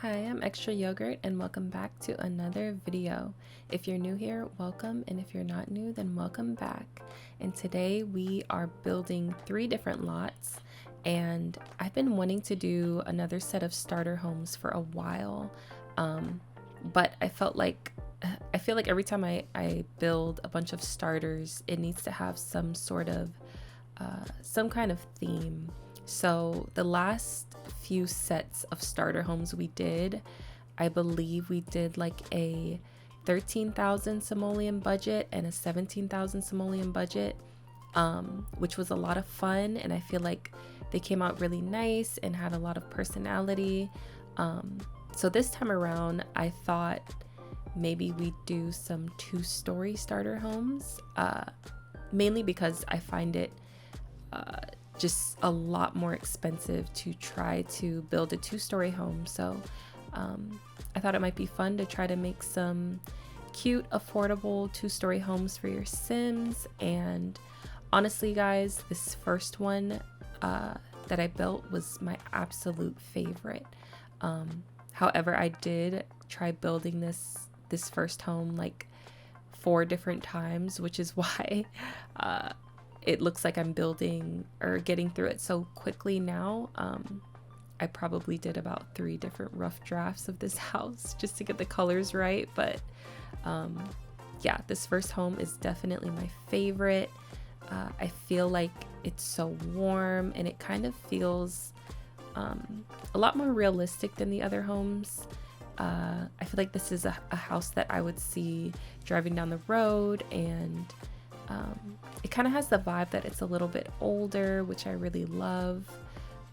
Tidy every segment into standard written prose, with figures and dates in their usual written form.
Hi, I'm Extraayogurt and welcome back to another video. If you're new here, welcome, and if you're not new, then welcome back. And today we are building 3 different lots, and I've been wanting to do another set of starter homes for a while, but I feel like every time I build a bunch of starters, it needs to have some sort of some kind of theme. So the last few sets of starter homes we did, I believe we did like a 13,000 simoleon budget and a 17,000 simoleon budget, which was a lot of fun, and I feel like they came out really nice and had a lot of personality. So this time around, I thought maybe we'd do some 2-story starter homes, mainly because I find it just a lot more expensive to try to build a 2-story home. So I thought it might be fun to try to make some cute, affordable 2-story homes for your Sims. And honestly, guys, this first one that I built was my absolute favorite. However, I did try building this first home like 4 different times, which is why it looks like I'm building or getting through it so quickly now. I probably did about 3 different rough drafts of this house just to get the colors right. But yeah, this first home is definitely my favorite. I feel like it's so warm and it kind of feels a lot more realistic than the other homes. I feel like this is a house that I would see driving down the road, and it kind of has the vibe that it's a little bit older, which I really love.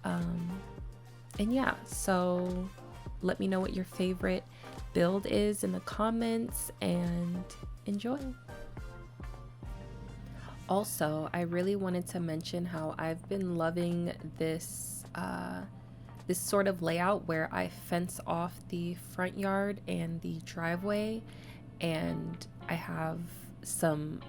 And yeah, so let me know what your favorite build is in the comments and enjoy. Also, I really wanted to mention how I've been loving this this sort of layout where I fence off the front yard and the driveway, and I have some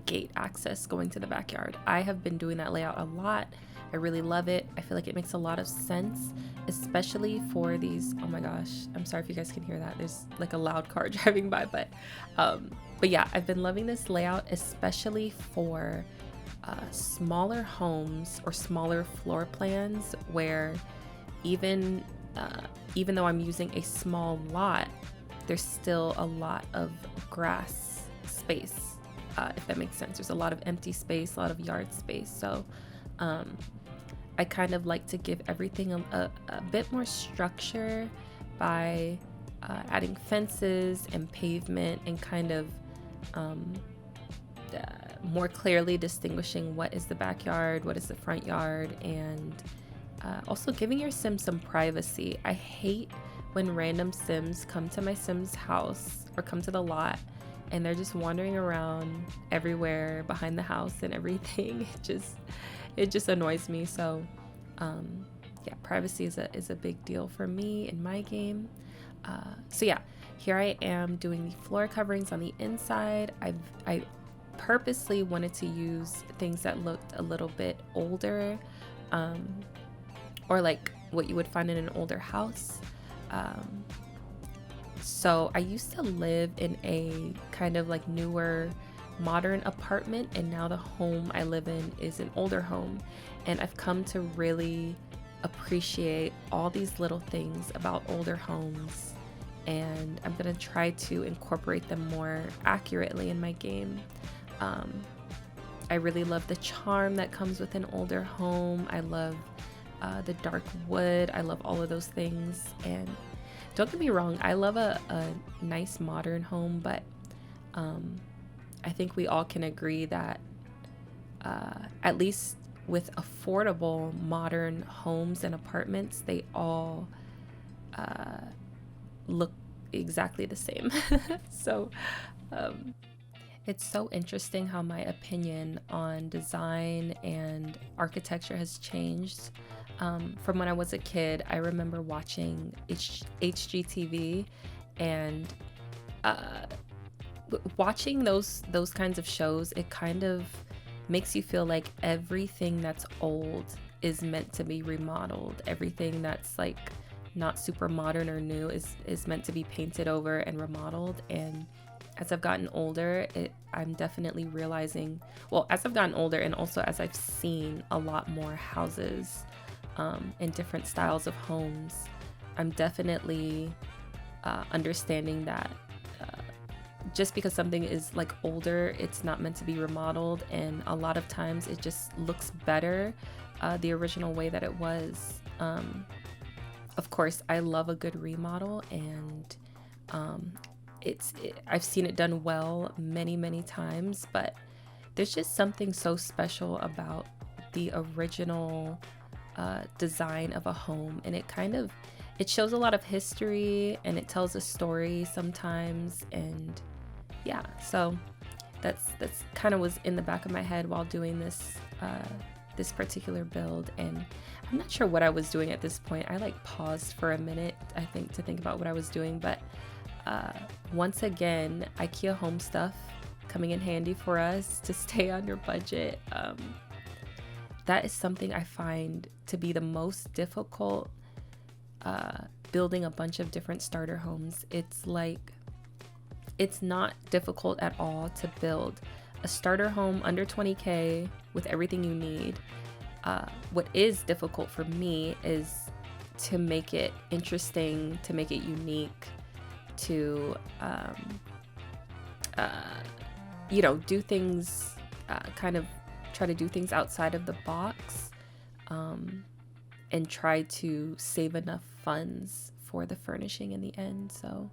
gate access going to the backyard. I have been doing that layout a lot. I really love it. I feel like it makes a lot of sense, especially for these, oh my gosh, I'm sorry if you guys can hear that. There's like a loud car driving by, but yeah, I've been loving this layout, especially for smaller homes or smaller floor plans where even though I'm using a small lot, there's still a lot of grass space, if that makes sense. There's a lot of empty space, a lot of yard space. So I kind of like to give everything a bit more structure by adding fences and pavement and kind of more clearly distinguishing what is the backyard, what is the front yard, and also giving your Sims some privacy. I hate when random Sims come to my Sims house or come to the lot and they're just wandering around everywhere behind the house and everything. It just annoys me. So yeah, privacy is a big deal for me in my game. So yeah, here I am doing the floor coverings on the inside. I purposely wanted to use things that looked a little bit older, or like what you would find in an older house. So I used to live in a kind of like newer modern apartment, and now the home I live in is an older home, and I've come to really appreciate all these little things about older homes, and I'm gonna try to incorporate them more accurately in my game. I really love the charm that comes with an older home. I love the dark wood. I love all of those things. And don't get me wrong, I love a nice modern home, but I think we all can agree that at least with affordable modern homes and apartments, they all look exactly the same. So it's so interesting how my opinion on design and architecture has changed. From when I was a kid, I remember watching HGTV, and watching those kinds of shows, it kind of makes you feel like everything that's old is meant to be remodeled. Everything that's like not super modern or new is meant to be painted over and remodeled. And as I've gotten older, I'm definitely realizing, well, as I've gotten older and also as I've seen a lot more houses and different styles of homes, I'm definitely understanding that just because something is like older, it's not meant to be remodeled, and a lot of times it just looks better the original way that it was. Of course, I love a good remodel, and I've seen it done well many times, but there's just something so special about the original design of a home, and it shows a lot of history, and it tells a story sometimes. And yeah, so that's kind of was in the back of my head while doing this particular build. And I'm not sure what I was doing at this point. I like paused for a minute, I think, to think about what I was doing. But once again, IKEA home stuff coming in handy for us to stay under budget. That is something I find to be the most difficult, building a bunch of different starter homes. It's not difficult at all to build a starter home under 20K with everything you need. What is difficult for me is to make it interesting, to make it unique, to do things, kind of try to do things outside of the box, and try to save enough funds for the furnishing in the end. So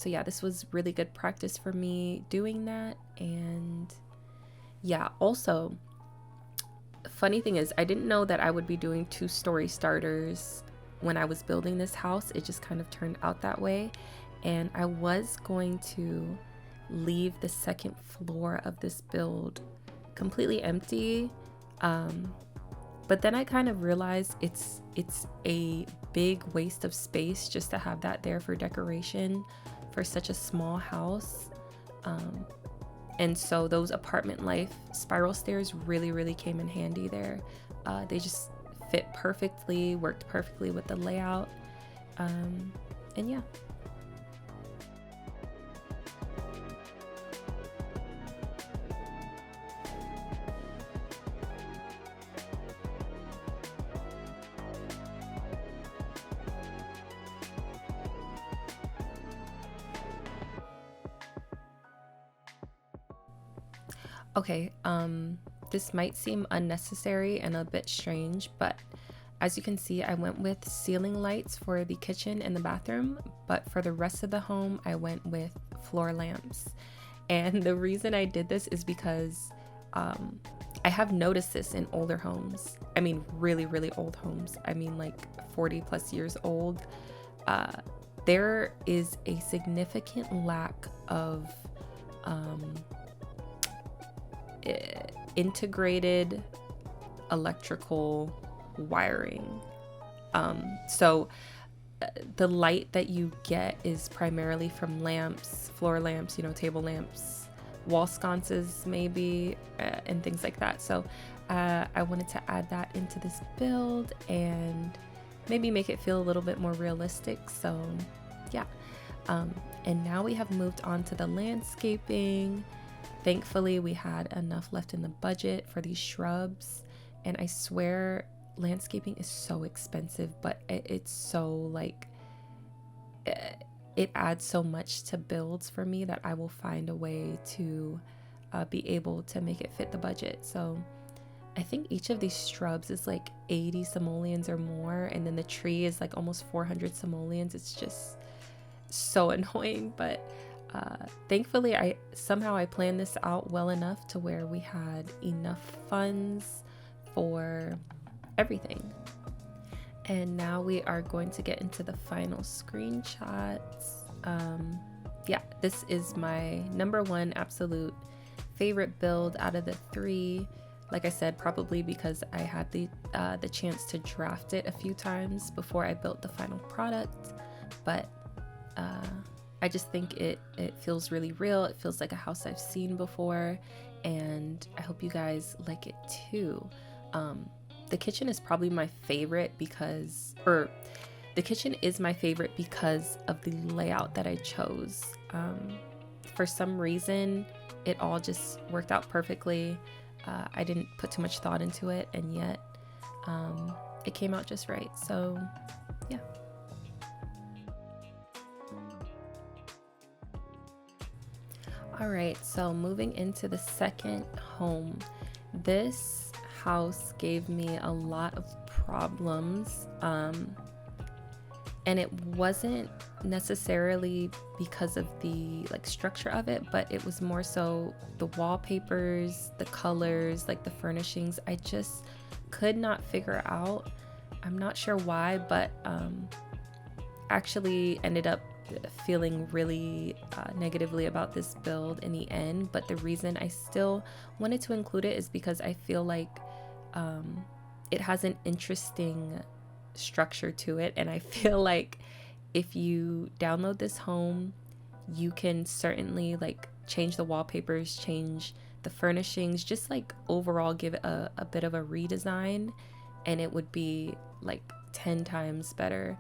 yeah, this was really good practice for me doing that. And yeah, also, funny thing is, I didn't know that I would be doing 2-story starters when I was building this house. It just kind of turned out that way. And I was going to leave the second floor of this build completely empty. But then I kind of realized it's a big waste of space just to have that there for decoration for such a small house. And so those apartment life spiral stairs really came in handy there. They just fit perfectly, worked perfectly with the layout. And yeah. Okay, this might seem unnecessary and a bit strange, but as you can see, I went with ceiling lights for the kitchen and the bathroom, but for the rest of the home, I went with floor lamps. And the reason I did this is because I have noticed this in older homes. I mean, really old homes. I mean, like 40 plus years old. There is a significant lack of integrated electrical wiring. So the light that you get is primarily from lamps, floor lamps, table lamps, wall sconces maybe, and things like that. So I wanted to add that into this build and maybe make it feel a little bit more realistic. So yeah. And now we have moved on to the landscaping. Thankfully, we had enough left in the budget for these shrubs, and I swear landscaping is so expensive, but it's so like, it adds so much to builds for me that I will find a way to be able to make it fit the budget. So I think each of these shrubs is like 80 simoleons or more, and then the tree is like almost 400 simoleons. It's just so annoying, but thankfully I planned this out well enough to where we had enough funds for everything. And now we are going to get into the final screenshots. Yeah, this is my number one absolute favorite build out of the 3. Like I said, probably because I had the chance to draft it a few times before I built the final product, but I just think it feels really real. It feels like a house I've seen before, and I hope you guys like it too. The kitchen is probably my favorite or the kitchen is my favorite because of the layout that I chose. For some reason, it all just worked out perfectly. I didn't put too much thought into it, and yet it came out just right. So yeah. All right, so moving into the second home. This house gave me a lot of problems, and it wasn't necessarily because of the structure of it, but it was more so the wallpapers, the colors, the furnishings. I just could not figure out. I'm not sure why, but actually ended up feeling really negatively about this build in the end. But the reason I still wanted to include it is because I feel like it has an interesting structure to it, and I feel like if you download this home, you can certainly change the wallpapers, change the furnishings, just overall give it a bit of a redesign, and it would be 10 times better.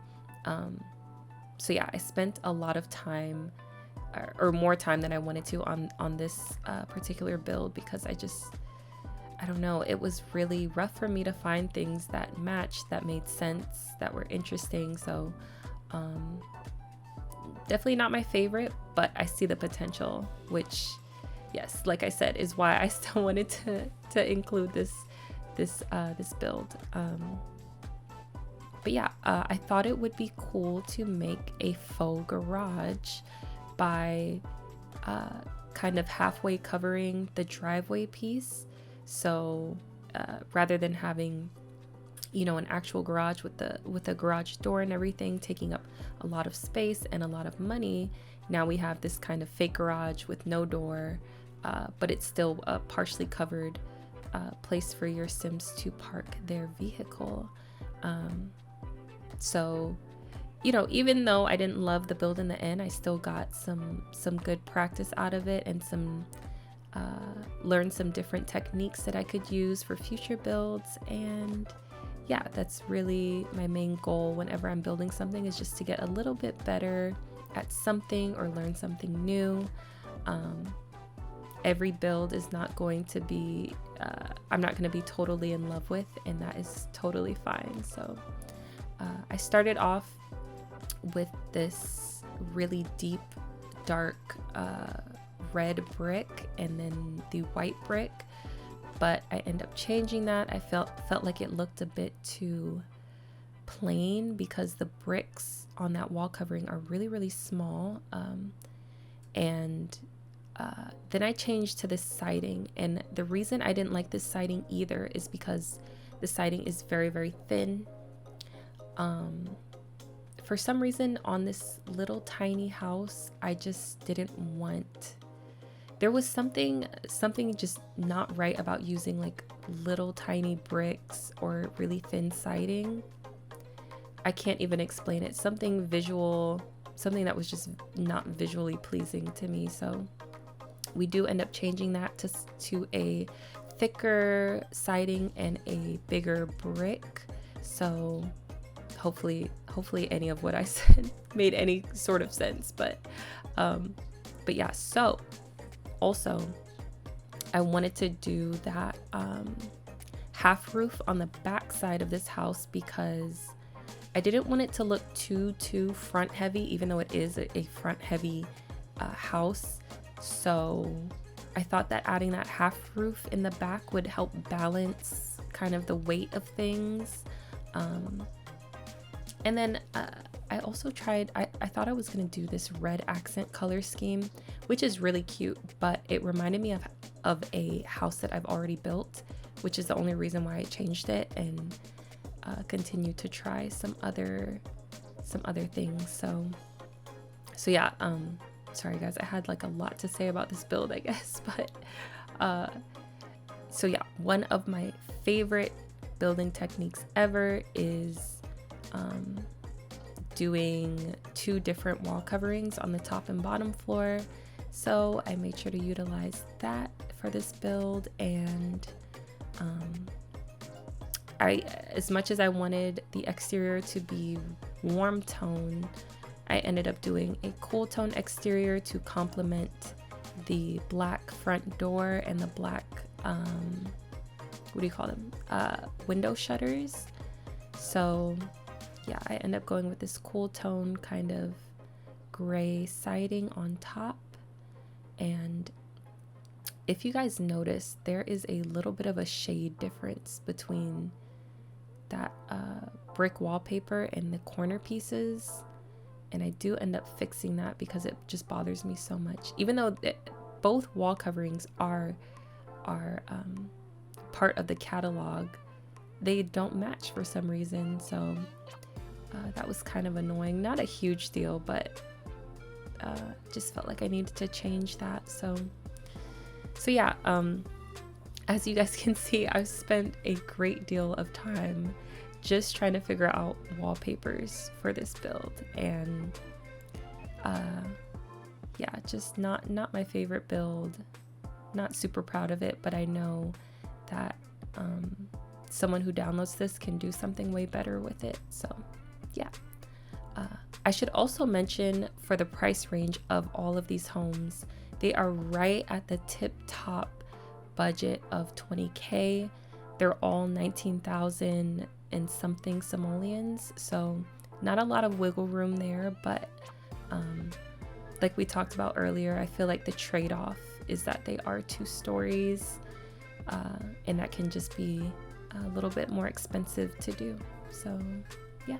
So yeah, I spent a lot of time, or more time than I wanted to, on this particular build, because I don't know, it was really rough for me to find things that matched, that made sense, that were interesting. So definitely not my favorite, but I see the potential, which, yes, like I said, is why I still wanted to include this build. But yeah, I thought it would be cool to make a faux garage by kind of halfway covering the driveway piece. So rather than having, an actual garage with a garage door and everything taking up a lot of space and a lot of money, now we have this kind of fake garage with no door, but it's still a partially covered place for your Sims to park their vehicle. So, even though I didn't love the build in the end, I still got some good practice out of it, and learned some different techniques that I could use for future builds. And yeah, that's really my main goal whenever I'm building something, is just to get a little bit better at something or learn something new. Every build is not going to be, I'm not going to be totally in love with, and that is totally fine. So I started off with this really deep, dark red brick, and then the white brick, but I ended up changing that. I felt like it looked a bit too plain, because the bricks on that wall covering are really, really small. And then I changed to this siding, and the reason I didn't like this siding either is because the siding is very, very thin. For some reason on this little tiny house, I just didn't want, there was something just not right about using little tiny bricks or really thin siding. I can't even explain it. Something that was just not visually pleasing to me. So we do end up changing that to a thicker siding and a bigger brick. So hopefully any of what I said made any sort of sense. But yeah, so also I wanted to do that half roof on the back side of this house, because I didn't want it to look too front heavy, even though it is a front heavy house. So I thought that adding that half roof in the back would help balance kind of the weight of things. And then I also tried, I thought I was going to do this red accent color scheme, which is really cute, but it reminded me of a house that I've already built, which is the only reason why I changed it, and continue to try some other things. So yeah, sorry guys, I had a lot to say about this build, I guess, but so yeah, one of my favorite building techniques ever is doing 2 different wall coverings on the top and bottom floor. So I made sure to utilize that for this build, and as much as I wanted the exterior to be warm tone, I ended up doing a cool tone exterior to complement the black front door and the black, what do you call them? Window shutters. So yeah, I end up going with this cool tone kind of gray siding on top. And if you guys notice, there is a little bit of a shade difference between that brick wallpaper and the corner pieces. And I do end up fixing that because it just bothers me so much. Even though both wall coverings are part of the catalog, they don't match for some reason. So that was kind of annoying. Not a huge deal, but just felt like I needed to change that. So yeah, as you guys can see, I've spent a great deal of time just trying to figure out wallpapers for this build, and yeah, just not my favorite build. Not super proud of it, but I know that someone who downloads this can do something way better with it. So yeah. I should also mention, for the price range of all of these homes, they are right at the tip top budget of 20K. They're all 19,000 and something simoleons, so not a lot of wiggle room there. But like we talked about earlier, I feel like the trade-off is that they are 2 stories, and that can just be a little bit more expensive to do. So yeah.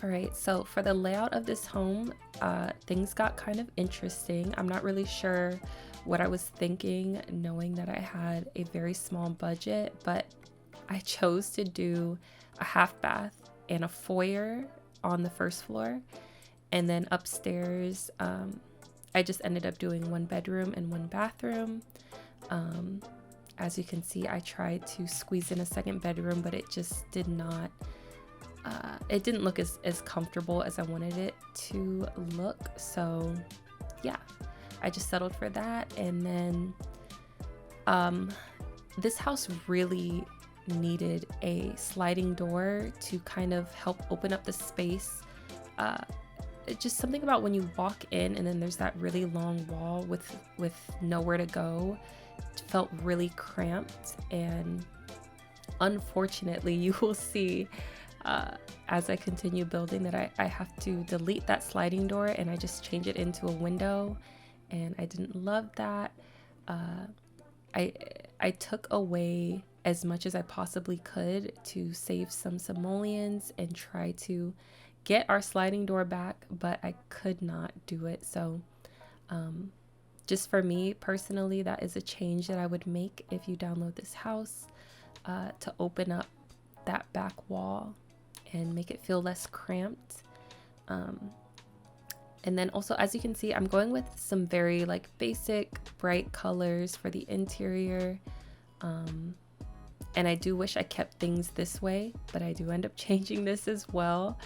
All right, so for the layout of this home, things got kind of interesting. I'm not really sure what I was thinking, knowing that I had a very small budget, but I chose to do a half bath and a foyer on the first floor. And then upstairs, I just ended up doing 1 bedroom and 1 bathroom. As you can see, I tried to squeeze in a 2nd bedroom, but it just did not, it didn't look as comfortable as I wanted it to look. So yeah, I just settled for that. And then this house really needed a sliding door to kind of help open up the space. Just something about when you walk in and then there's that really long wall with nowhere to go, it felt really cramped. And unfortunately, you will see as I continue building that I have to delete that sliding door and I just change it into a window, and I didn't love that. I took away as much as I possibly could to save some simoleons and try to get our sliding door back, but I could not do it. So just for me personally, that is a change that I would make if you download this house, to open up that back wall and make it feel less cramped. And And then also, as you can see, I'm going with some very like basic bright colors for the interior. And I do wish I kept things this way, but I do end up changing this as well.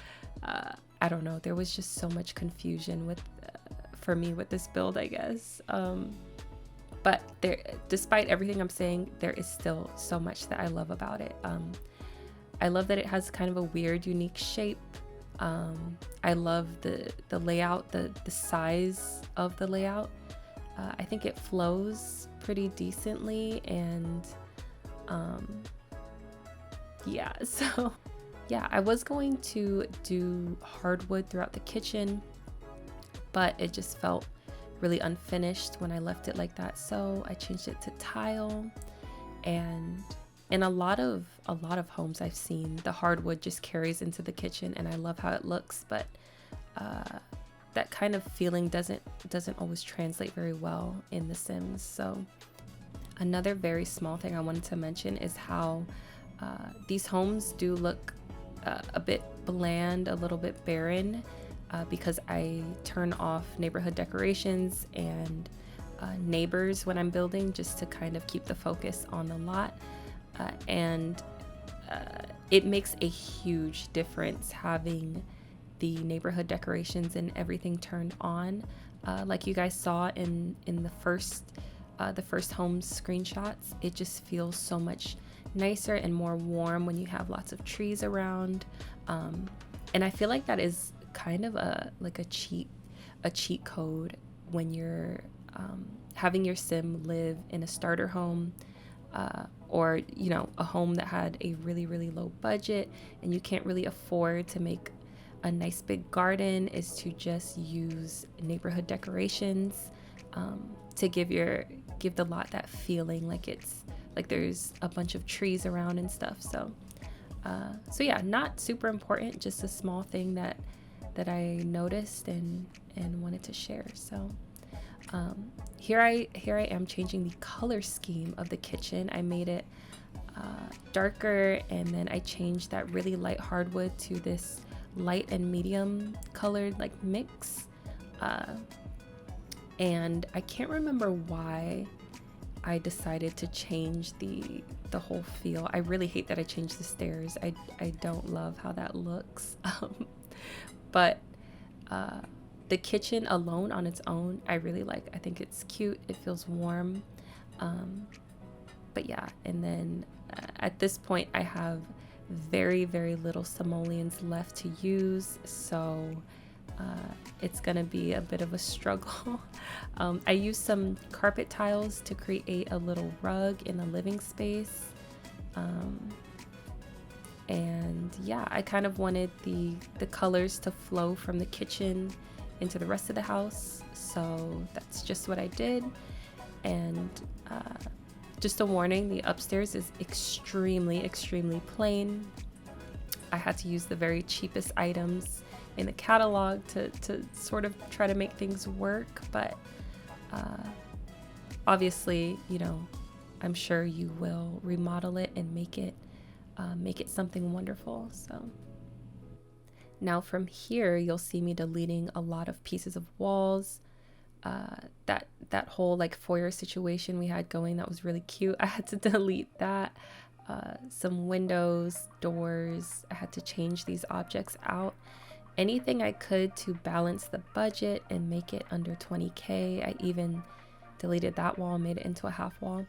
I don't know, there was just so much confusion with for me with this build, I guess. But there, despite everything I'm saying, there is still so much that I love about it. I love that it has kind of a weird, unique shape. I love the layout, the size of the layout. I think it flows pretty decently, and yeah, so yeah, I was going to do hardwood throughout the kitchen, but it just felt really unfinished when I left it like that, so I changed it to tile. And in a lot of homes I've seen, the hardwood just carries into the kitchen, and I love how it looks, but that kind of feeling doesn't always translate very well in The Sims. So another very small thing I wanted to mention is how these homes do look a bit bland, a little bit barren, because I turn off neighborhood decorations and neighbors when I'm building, just to kind of keep the focus on the lot. And it makes a huge difference having the neighborhood decorations and everything turned on. Like you guys saw in the first home's screenshots, it just feels so much nicer and more warm when you have lots of trees around. And I feel like that is kind of a cheat code when you're having your sim live in a starter home, or you know, a home that had a really low budget and you can't really afford to make a nice big garden, is to just use neighborhood decorations to give the lot that feeling like it's like there's a bunch of trees around and stuff. So yeah, not super important, just a small thing that I noticed and wanted to share. So here I am changing the color scheme of the kitchen. I made it darker, and then I changed that really light hardwood to this light and medium colored like mix. And I can't remember why I decided to change the whole feel. I really hate that I changed the stairs. I don't love how that looks. But the kitchen alone on its own, I really like. I think it's cute. It feels warm. But yeah, and then at this point I have very little simoleons left to use, so it's gonna be a bit of a struggle. I used some carpet tiles to create a little rug in the living space. And yeah, I kind of wanted the colors to flow from the kitchen into the rest of the house, so that's just what I did. And just a warning, the upstairs is extremely plain. I had to use the very cheapest items in the catalog to sort of try to make things work, but obviously, you know, I'm sure you will remodel it and make it something wonderful. So now from here, you'll see me deleting a lot of pieces of walls. That whole like foyer situation we had going, that was really cute. I had to delete that. Some windows, doors, I had to change these objects out. Anything I could to balance the budget and make it under 20K. I even deleted that wall, made it into a half wall,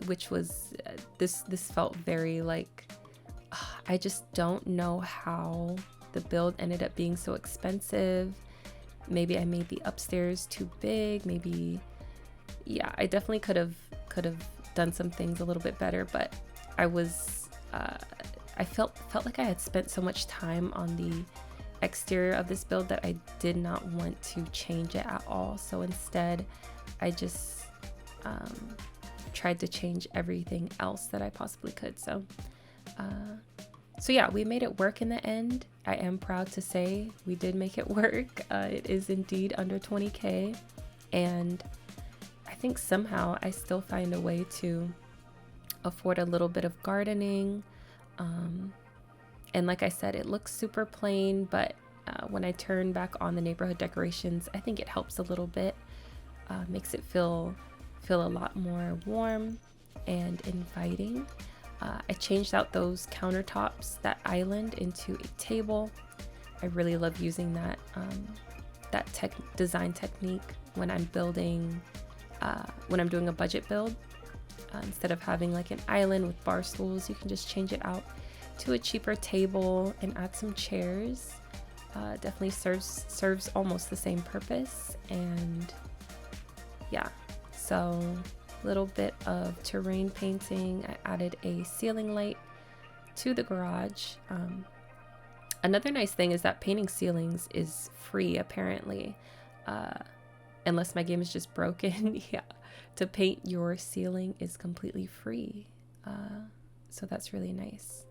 which was this felt very like, I just don't know how the build ended up being so expensive. Maybe I made the upstairs too big. Maybe, yeah, I definitely could have done some things a little bit better, but I was I felt like I had spent so much time on the exterior of this build that I did not want to change it at all. So instead, I just tried to change everything else that I possibly could. So yeah, we made it work in the end. I am proud to say we did make it work. It is indeed under 20K, and I think somehow I still find a way to afford a little bit of gardening. And like I said, it looks super plain, but when I turn back on the neighborhood decorations, I think it helps a little bit, makes it feel a lot more warm and inviting. I changed out those countertops, that island, into a table. I really love using that design technique when I'm building, when I'm doing a budget build. Instead of having like an island with bar stools, you can just change it out to a cheaper table and add some chairs. Definitely serves almost the same purpose. And yeah, so a little bit of terrain painting. I added a ceiling light to the garage. Another nice thing is that painting ceilings is free, apparently, unless my game is just broken. Yeah, to paint your ceiling is completely free, so that's really nice.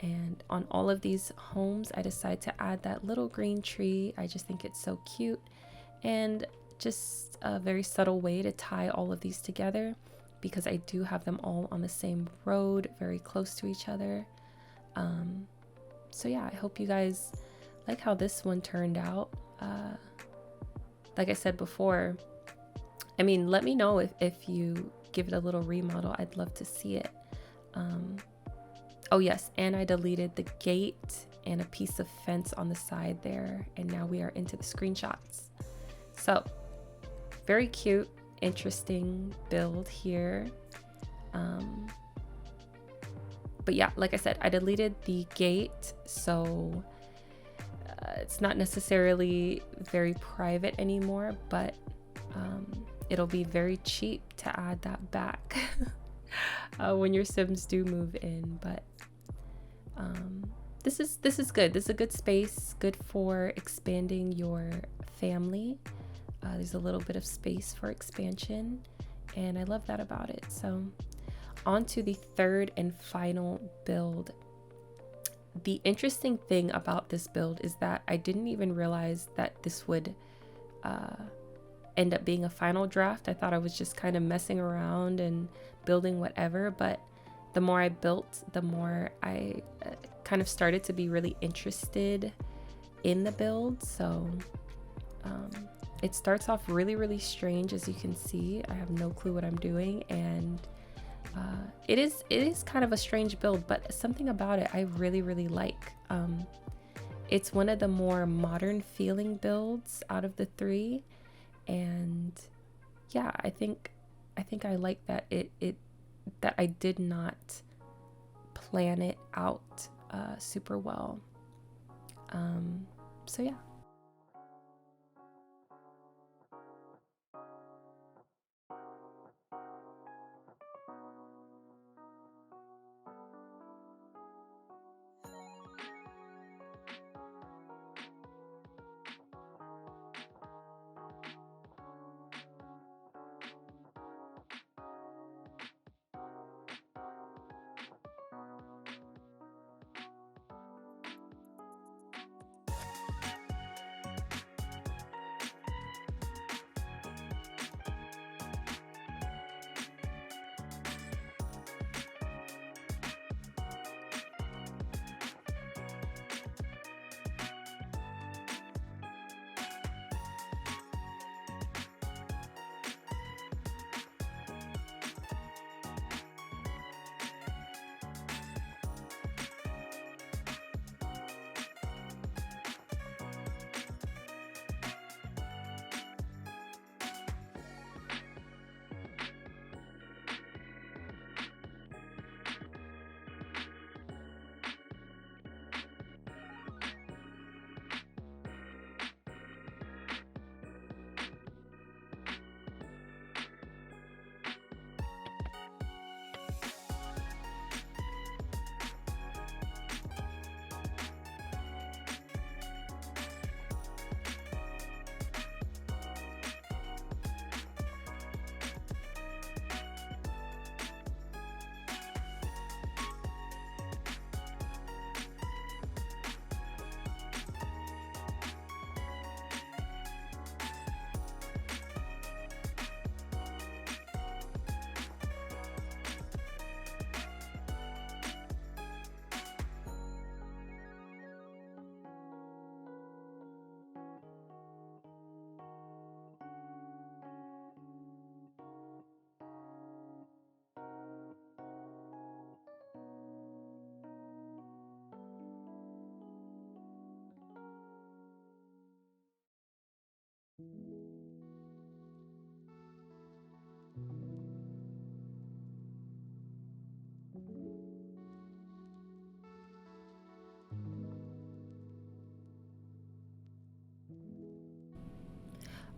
And on all of these homes, I decided to add that little green tree. I just think it's so cute, and just a very subtle way to tie all of these together, because I do have them all on the same road, very close to each other. So yeah, I hope you guys like how this one turned out. Like I said before, I mean, let me know if you give it a little remodel. I'd love to see it. Oh yes, and I deleted the gate and a piece of fence on the side there, and now we are into the screenshots. So very cute, interesting build here. But yeah, like I said, I deleted the gate, so it's not necessarily very private anymore, but it'll be very cheap to add that back when your Sims do move in. But this is good. This is a good space, good for expanding your family. There's a little bit of space for expansion, and I love that about it. So on to the third and final build. The interesting thing about this build is that I didn't even realize that this would end up being a final draft. I thought I was just kind of messing around and building whatever, but the more I built, the more I kind of started to be really interested in the build. So it starts off really strange, as you can see. I have no clue what I'm doing, and it is kind of a strange build, but something about it I really like. It's one of the more modern feeling builds out of the three, and yeah, I think I like that that I did not plan it out super well. So yeah.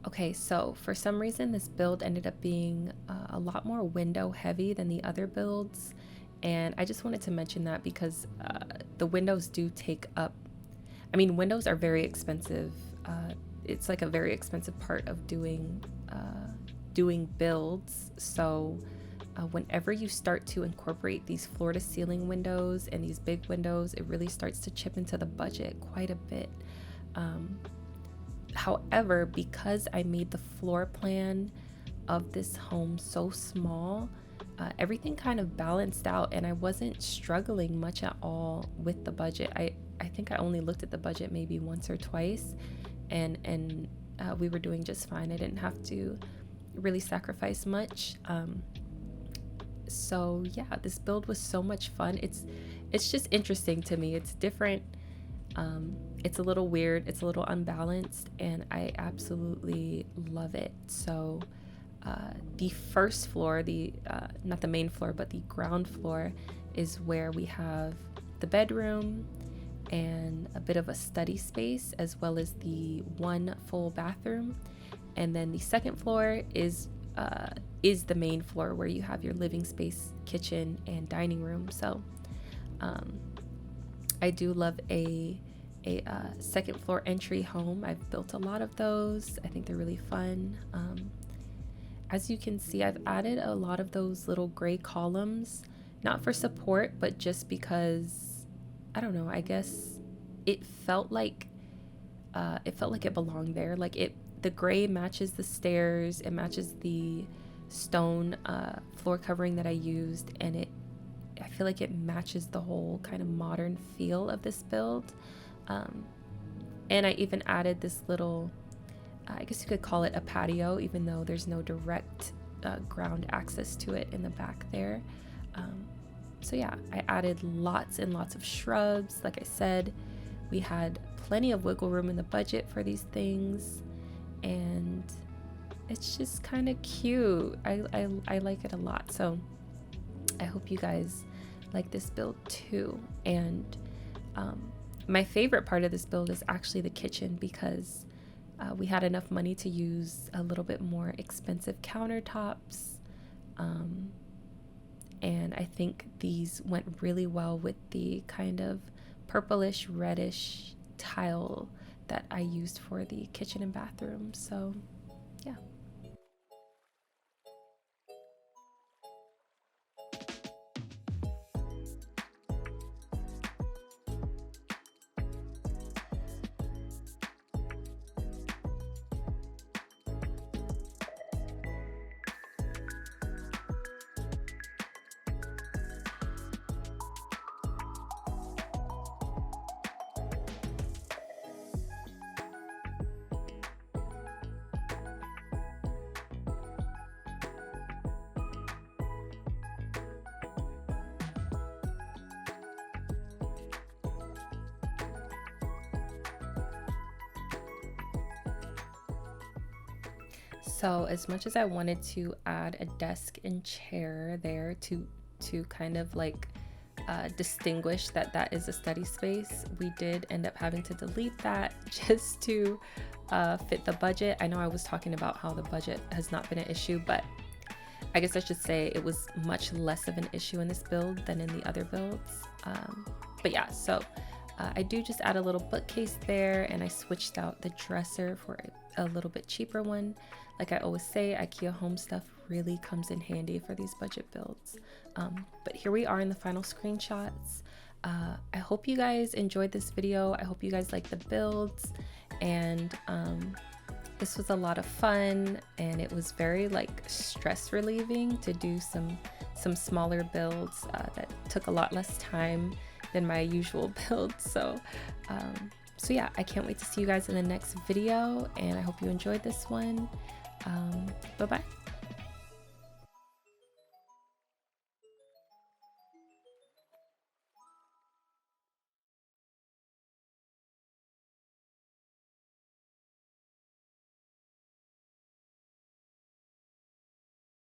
Okay, so for some reason this build ended up being a lot more window heavy than the other builds, and I just wanted to mention that because the windows do take up, I mean, windows are very expensive. It's like a very expensive part of doing builds. So whenever you start to incorporate these floor to ceiling windows and these big windows, it really starts to chip into the budget quite a bit. However, because I made the floor plan of this home so small, everything kind of balanced out and I wasn't struggling much at all with the budget. I think I only looked at the budget maybe once or twice, and we were doing just fine. I didn't have to really sacrifice much. So yeah, this build was so much fun. It's just interesting to me. It's different. It's a little weird, it's a little unbalanced, and I absolutely love it. So the first floor, not the main floor, but the ground floor is where we have the bedroom and a bit of a study space, as well as the one full bathroom. And then the second floor is the main floor where you have your living space, kitchen, and dining room. So I do love a second floor entry home. I've built a lot of those. I think they're really fun. As you can see, I've added a lot of those little gray columns, not for support, but just because, I don't know, I guess it felt like it belonged there. Like the gray matches the stairs, it matches the stone floor covering that I used, and I feel like it matches the whole kind of modern feel of this build. And I even added this little, I guess you could call it a patio, even though there's no direct ground access to it in the back there. So yeah, I added lots and lots of shrubs. Like I said, we had plenty of wiggle room in the budget for these things, and it's just kind of cute. I like it a lot. So I hope you guys like this build too. And my favorite part of this build is actually the kitchen, because we had enough money to use a little bit more expensive countertops, and I think these went really well with the kind of purplish reddish tile that I used for the kitchen and bathroom. So yeah. So as much as I wanted to add a desk and chair there to kind of like distinguish that is a study space, we did end up having to delete that just to fit the budget. I know I was talking about how the budget has not been an issue, but I guess I should say it was much less of an issue in this build than in the other builds. But yeah, so I do just add a little bookcase there, and I switched out the dresser for a little bit cheaper one. Like I always say, IKEA home stuff really comes in handy for these budget builds. But here we are in the final screenshots. I hope you guys enjoyed this video. I hope you guys like the builds, and this was a lot of fun, and it was very like stress relieving to do some smaller builds that took a lot less time than my usual builds. So yeah, I can't wait to see you guys in the next video, and I hope you enjoyed this one. Bye bye.